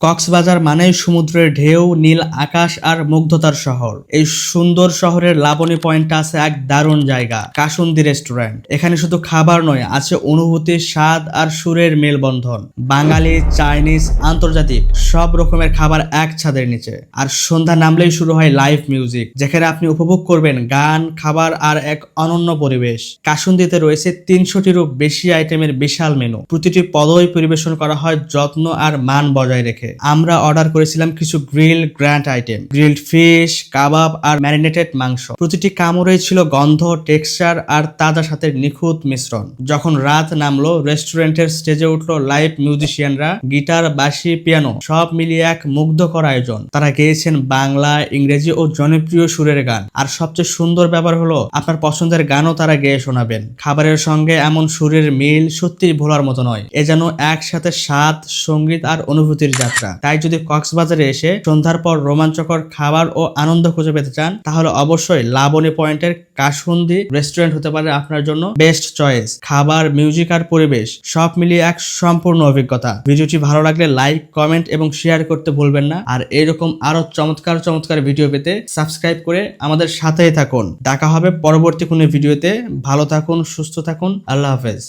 কক্সবাজার মানেই সমুদ্রের ঢেউ, নীল আকাশ আর মুগ্ধতার শহর। এই সুন্দর শহরের লাবণী পয়েন্টটা আছে এক দারুণ জায়গা, কাসুন্দি রেস্টুরেন্ট। এখানে শুধু খাবার নয়, আছে অনুভূতি, স্বাদ আর সুরের মেলবন্ধন। বাঙালি, চাইনিজ, আন্তর্জাতিক সব রকমের খাবার এক ছাদের নিচে। আর সন্ধ্যা নামলেই শুরু হয় লাইভ মিউজিক, যেখানে আপনি উপভোগ করবেন গান, খাবার আর এক অনন্য পরিবেশ। কাসুন্দিতে রয়েছে 300টিরও বেশি আইটেমের বিশাল মেনু। প্রতিটি পদই পরিবেশন করা হয় যত্ন আর মান বজায় রেখে। আমরা অর্ডার করেছিলাম কিছু grill grand item, grilled fish, কাবাব আর ম্যারিনেটেড মাংস। প্রতিটি কামড়েই ছিল গন্ধ, টেক্সচার আর তাজা সাথের নিখুঁত মিশ্রণ। যখন রাত নামলো, রেস্টুরেন্টের স্টেজে উঠলো লাইভ মিউজিশিয়ানরা, গিটার, বাঁশি, পিয়ানো সব মিলিয়ে এক মুগ্ধকর আয়োজন। তারা গেয়েছেন বাংলা, ইংরেজি ও জনপ্রিয় সুরের গান। আর সবচেয়ে সুন্দর ব্যাপার হলো, আপনার পছন্দের গানও তারা গেয়ে শোনাবেন। খাবারের সঙ্গে এমন সুরের মিল সত্যিই ভোলার মতো নয়। এ যেন একসাথে স্বাদ, সঙ্গীত আর অনুভূতির যাত্রা। তাই যদি কক্সবাজারে এসে সন্ধ্যার পর রোমাঞ্চকর খাবার ও আনন্দ খুঁজে পেতে চান, তাহলে অবশ্যই লাবণী পয়েন্টের কাসুন্দি রেস্টুরেন্ট হতে পারে আপনার জন্য বেস্ট চয়েস। খাবার, মিউজিক আর পরিবেশ সব মিলিয়ে এক সম্পূর্ণ অভিজ্ঞতা। ভিডিওটি ভালো লাগলে লাইক, কমেন্ট এবং শেয়ার করতে ভুলবেন না। আর এরকম আরো চমৎকার চমৎকার ভিডিও পেতে সাবস্ক্রাইব করে আমাদের সাথেই থাকুন। দেখা হবে পরবর্তী কোনো ভিডিওতে। ভালো থাকুন, সুস্থ থাকুন। আল্লাহ হাফেজ।